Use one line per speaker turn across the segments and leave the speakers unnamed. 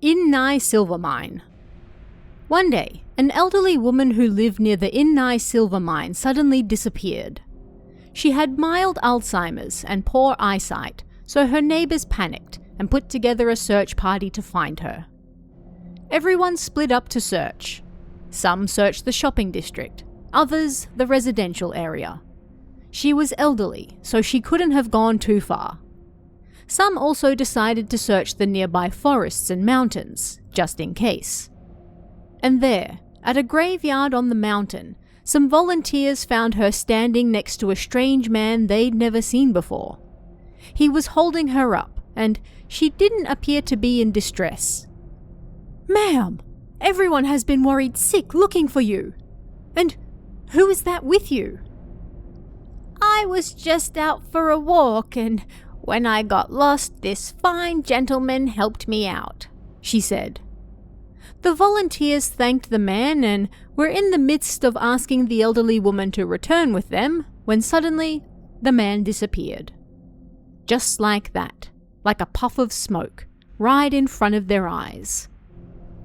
Innai silver mine. One day, an elderly woman who lived near the Innai silver mine suddenly disappeared. She had mild Alzheimer's and poor eyesight, so her neighbours panicked and put together a search party to find her. Everyone split up to search. Some searched the shopping district, others the residential area. She was elderly, so she couldn't have gone too far. Some also decided to search the nearby forests and mountains, just in case. And there, at a graveyard on the mountain, some volunteers found her standing next to a strange man they'd never seen before. He was holding her up, and she didn't appear to be in distress. "Ma'am, everyone has been worried sick looking for you. And who is that with you?" "I was just out for a walk, and when I got lost, this fine gentleman helped me out," she said. The volunteers thanked the man and were in the midst of asking the elderly woman to return with them when suddenly the man disappeared. Just like that, like a puff of smoke, right in front of their eyes.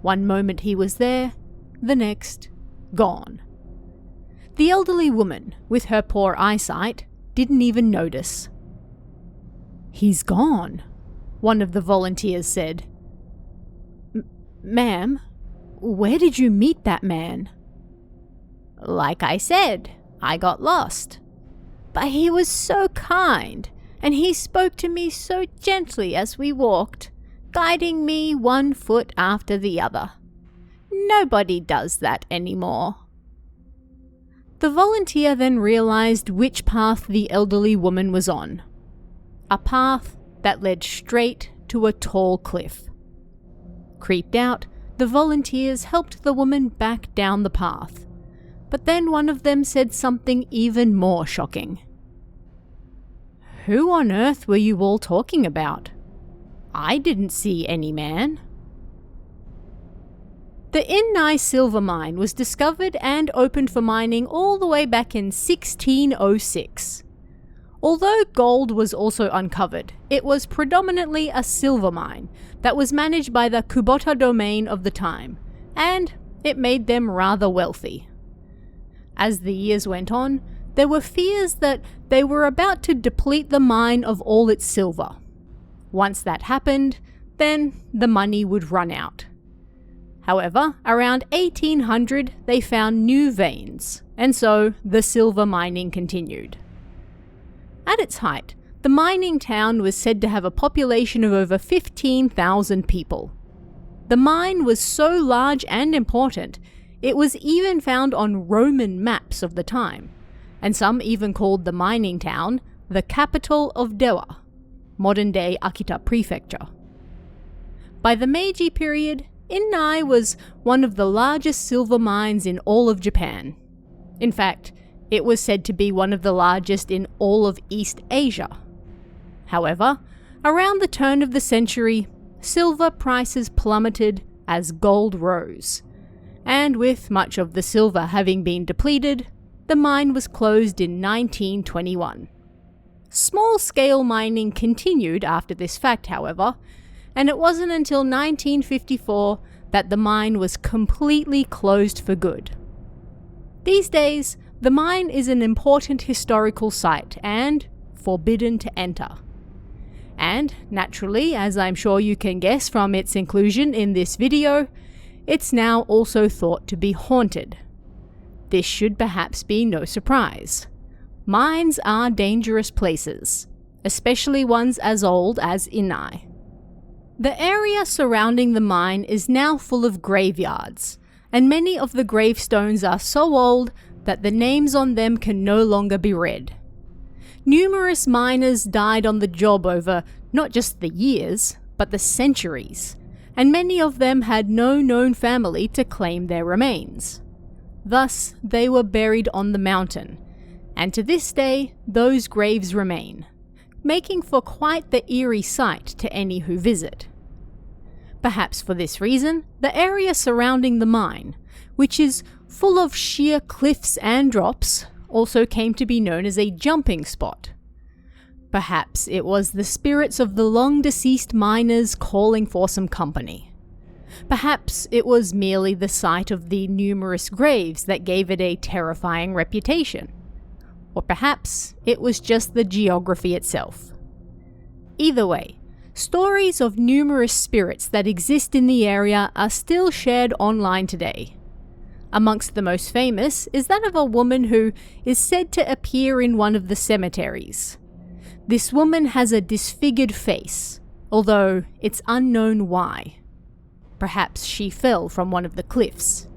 One moment he was there, the next, gone. The elderly woman, with her poor eyesight, didn't even notice. "He's gone," one of the volunteers said. "Ma'am, where did you meet that man?" "Like I said, I got lost. But he was so kind, and he spoke to me so gently as we walked, guiding me one foot after the other. Nobody does that anymore." The volunteer then realized which path the elderly woman was on. A path that led straight to a tall cliff. Creeped out, the volunteers helped the woman back down the path. But then one of them said something even more shocking. "Who on earth were you all talking about? I didn't see any man." The Innai silver mine was discovered and opened for mining all the way back in 1606. Although gold was also uncovered, it was predominantly a silver mine that was managed by the Kubota domain of the time, and it made them rather wealthy. As the years went on, there were fears that they were about to deplete the mine of all its silver. Once that happened, then the money would run out. However, around 1800 they found new veins, and so the silver mining continued. At its height, the mining town was said to have a population of over 15,000 people. The mine was so large and important, it was even found on Roman maps of the time, and some even called the mining town the capital of Dewa, modern-day Akita Prefecture. By the Meiji period, Innai was one of the largest silver mines in all of Japan. In fact, it was said to be one of the largest in all of East Asia. However, around the turn of the century, silver prices plummeted as gold rose, and with much of the silver having been depleted, the mine was closed in 1921. Small-scale mining continued after this fact, however, and it wasn't until 1954 that the mine was completely closed for good. These days, the mine is an important historical site and forbidden to enter. And, naturally, as I'm sure you can guess from its inclusion in this video, it's now also thought to be haunted. This should perhaps be no surprise. Mines are dangerous places, especially ones as old as Innai. The area surrounding the mine is now full of graveyards, and many of the gravestones are so old that the names on them can no longer be read. Numerous miners died on the job over not just the years, but the centuries, and many of them had no known family to claim their remains. Thus, they were buried on the mountain, and to this day, those graves remain, making for quite the eerie sight to any who visit. Perhaps for this reason, the area surrounding the mine, which is full of sheer cliffs and drops, also came to be known as a jumping spot. Perhaps it was the spirits of the long-deceased miners calling for some company. Perhaps it was merely the sight of the numerous graves that gave it a terrifying reputation. Or perhaps it was just the geography itself. Either way, stories of numerous spirits that exist in the area are still shared online today. Amongst the most famous is that of a woman who is said to appear in one of the cemeteries. This woman has a disfigured face, although it's unknown why. Perhaps she fell from one of the cliffs.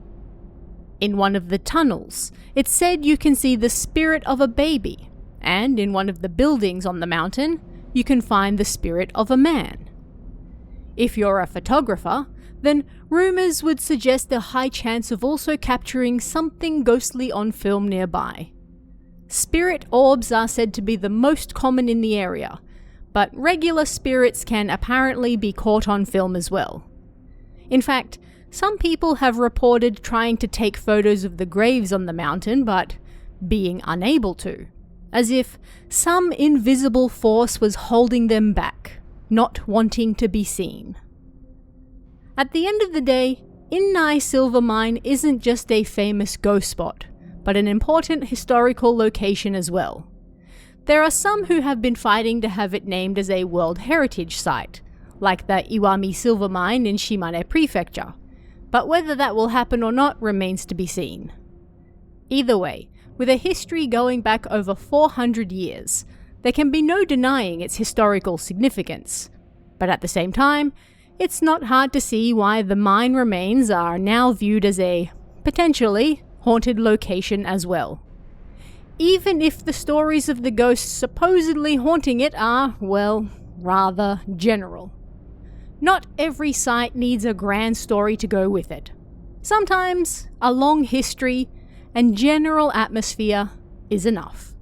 In one of the tunnels, it's said you can see the spirit of a baby, and in one of the buildings on the mountain, you can find the spirit of a man. If you're a photographer, then rumours would suggest a high chance of also capturing something ghostly on film nearby. Spirit orbs are said to be the most common in the area, but regular spirits can apparently be caught on film as well. In fact, some people have reported trying to take photos of the graves on the mountain, but being unable to, as if some invisible force was holding them back, not wanting to be seen. At the end of the day, Innai silver mine isn't just a famous ghost spot, but an important historical location as well. There are some who have been fighting to have it named as a World Heritage Site, like the Iwami silver mine in Shimane Prefecture, but whether that will happen or not remains to be seen. Either way, with a history going back over 400 years, there can be no denying its historical significance, but at the same time, it's not hard to see why the mine remains are now viewed as a, potentially, haunted location as well. Even if the stories of the ghosts supposedly haunting it are, well, rather general. Not every site needs a grand story to go with it. Sometimes a long history and general atmosphere is enough.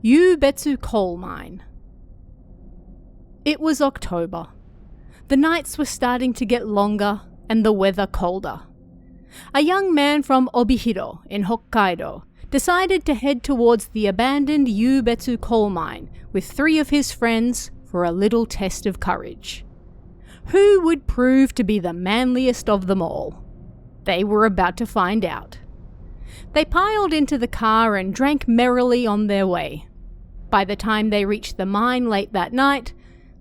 Yuubetsu coal mine. It was October. The nights were starting to get longer and the weather colder. A young man from Obihiro in Hokkaido decided to head towards the abandoned Yuubetsu coal mine with 3 of his friends for a little test of courage. Who would prove to be the manliest of them all? They were about to find out. They piled into the car and drank merrily on their way. By the time they reached the mine late that night,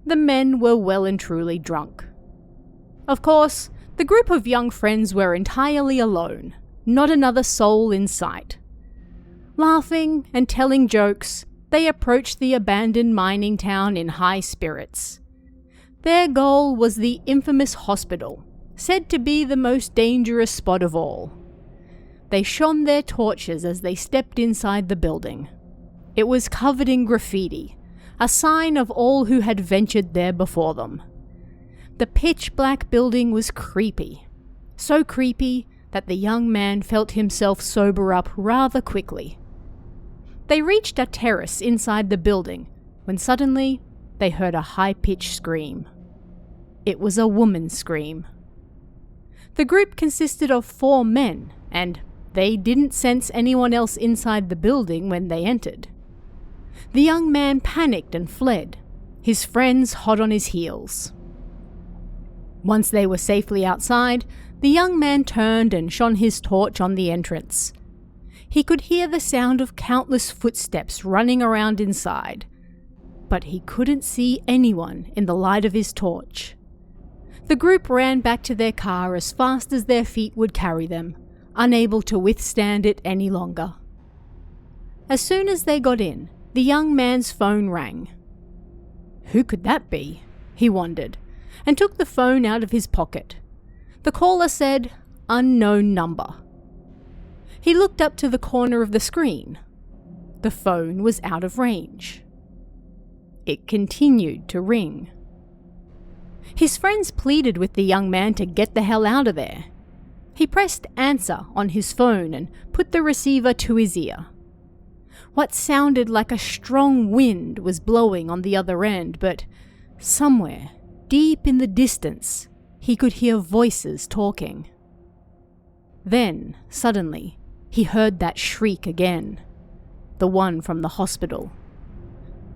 the men were well and truly drunk. Of course, the group of young friends were entirely alone, not another soul in sight. Laughing and telling jokes, they approached the abandoned mining town in high spirits. Their goal was the infamous hospital, said to be the most dangerous spot of all. They shone their torches as they stepped inside the building. It was covered in graffiti, a sign of all who had ventured there before them. The pitch-black building was creepy. So creepy that the young man felt himself sober up rather quickly. They reached a terrace inside the building when suddenly they heard a high-pitched scream. It was a woman's scream. The group consisted of 4 men, and they didn't sense anyone else inside the building when they entered. The young man panicked and fled, his friends hot on his heels. Once they were safely outside, the young man turned and shone his torch on the entrance. He could hear the sound of countless footsteps running around inside, but he couldn't see anyone in the light of his torch. The group ran back to their car as fast as their feet would carry them, unable to withstand it any longer. As soon as they got in, the young man's phone rang. Who could that be? He wondered, and took the phone out of his pocket. The caller said, "Unknown number." He looked up to the corner of the screen. The phone was out of range. It continued to ring. His friends pleaded with the young man to get the hell out of there. He pressed answer on his phone and put the receiver to his ear. What sounded like a strong wind was blowing on the other end, but somewhere, deep in the distance, he could hear voices talking. Then, suddenly, he heard that shriek again, the one from the hospital.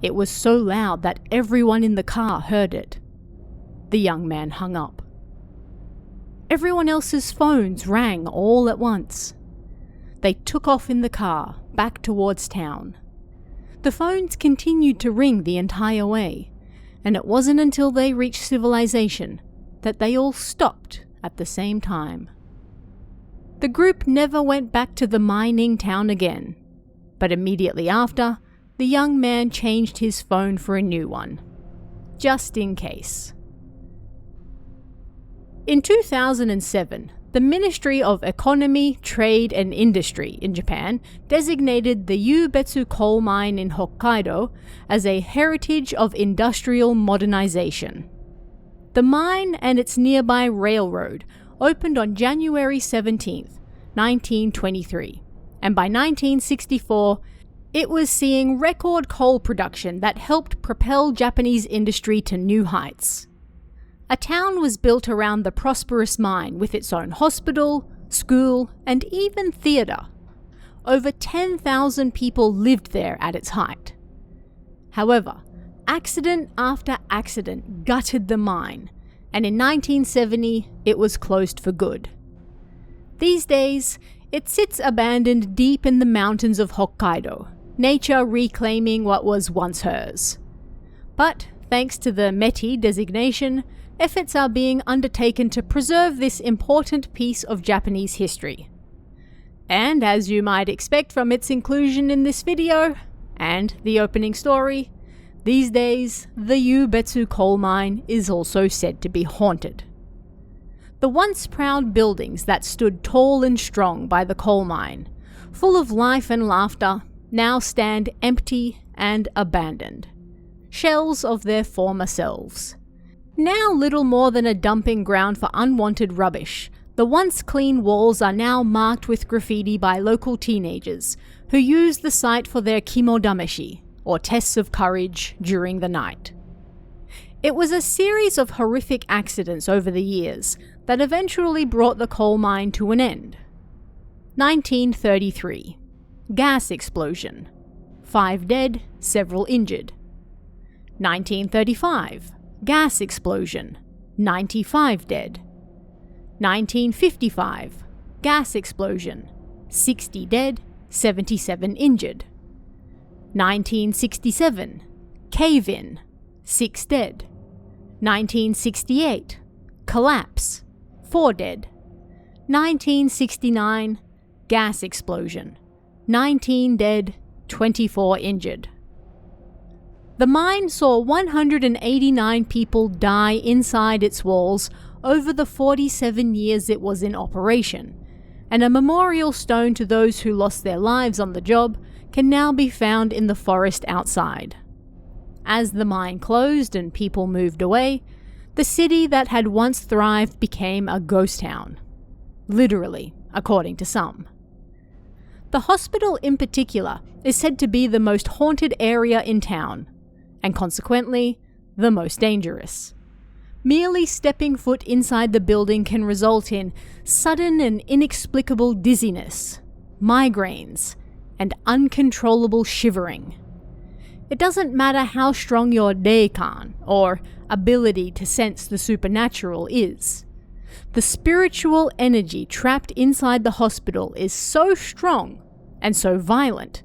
It was so loud that everyone in the car heard it. The young man hung up. Everyone else's phones rang all at once. They took off in the car, back towards town. The phones continued to ring the entire way, and it wasn't until they reached civilization that they all stopped at the same time. The group never went back to the mining town again, but immediately after, the young man changed his phone for a new one, just in case. In 2007, the Ministry of Economy, Trade and Industry in Japan designated the Yuubetsu coal mine in Hokkaido as a heritage of industrial modernization. The mine and its nearby railroad opened on January 17, 1923, and by 1964, it was seeing record coal production that helped propel Japanese industry to new heights. A town was built around the prosperous mine with its own hospital, school, and even theatre. Over 10,000 people lived there at its height. However, accident after accident gutted the mine, and in 1970 it was closed for good. These days, it sits abandoned deep in the mountains of Hokkaido, nature reclaiming what was once hers. But thanks to the METI designation, efforts are being undertaken to preserve this important piece of Japanese history. And as you might expect from its inclusion in this video, and the opening story, these days the Yuubetsu coal mine is also said to be haunted. The once proud buildings that stood tall and strong by the coal mine, full of life and laughter, now stand empty and abandoned. Shells of their former selves. Now little more than a dumping ground for unwanted rubbish, the once clean walls are now marked with graffiti by local teenagers who use the site for their kimodameshi, or tests of courage, during the night. It was a series of horrific accidents over the years that eventually brought the coal mine to an end. 1933. Gas explosion. 5 dead, several injured. 1935. Gas explosion. 95 dead. 1955. Gas explosion. 60 dead, 77 injured. 1967. Cave-in. 6 dead. 1968. Collapse. 4 dead. 1969. Gas explosion. 19 dead, 24 injured. The mine saw 189 people die inside its walls over the 47 years it was in operation, and a memorial stone to those who lost their lives on the job can now be found in the forest outside. As the mine closed and people moved away, the city that had once thrived became a ghost town. Literally, according to some. The hospital in particular is said to be the most haunted area in town, and consequently, the most dangerous. Merely stepping foot inside the building can result in sudden and inexplicable dizziness, migraines, and uncontrollable shivering. It doesn't matter how strong your deikan, or ability to sense the supernatural, is. The spiritual energy trapped inside the hospital is so strong and so violent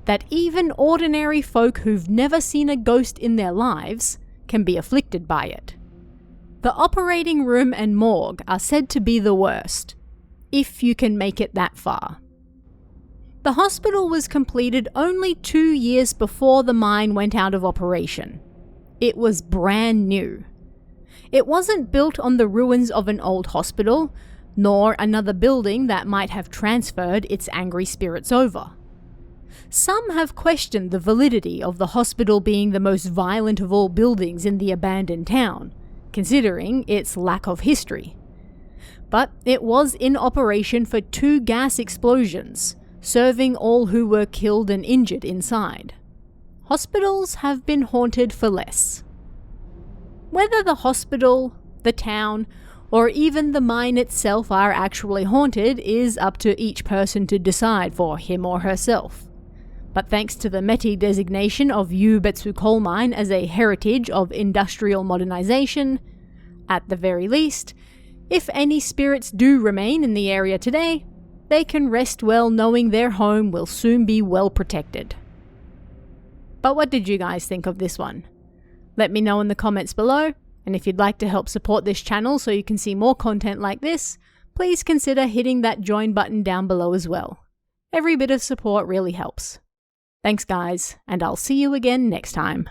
that even ordinary folk who've never seen a ghost in their lives can be afflicted by it. The operating room and morgue are said to be the worst, if you can make it that far. The hospital was completed only 2 years before the mine went out of operation. It was brand new. It wasn't built on the ruins of an old hospital, nor another building that might have transferred its angry spirits over. Some have questioned the validity of the hospital being the most violent of all buildings in the abandoned town, considering its lack of history. But it was in operation for 2 gas explosions, serving all who were killed and injured inside. Hospitals have been haunted for less. Whether the hospital, the town, or even the mine itself are actually haunted is up to each person to decide for him or herself. But thanks to the METI designation of Yuubetsu coal mine as a heritage of industrial modernization, at the very least, If any spirits do remain in the area today, they can rest well knowing their home will soon be well protected. But what did you guys think of this one? Let me know in the comments below, and if you'd like to help support this channel so you can see more content like this, please consider hitting that join button down below as well. Every bit of support really helps. Thanks guys, and I'll see you again next time.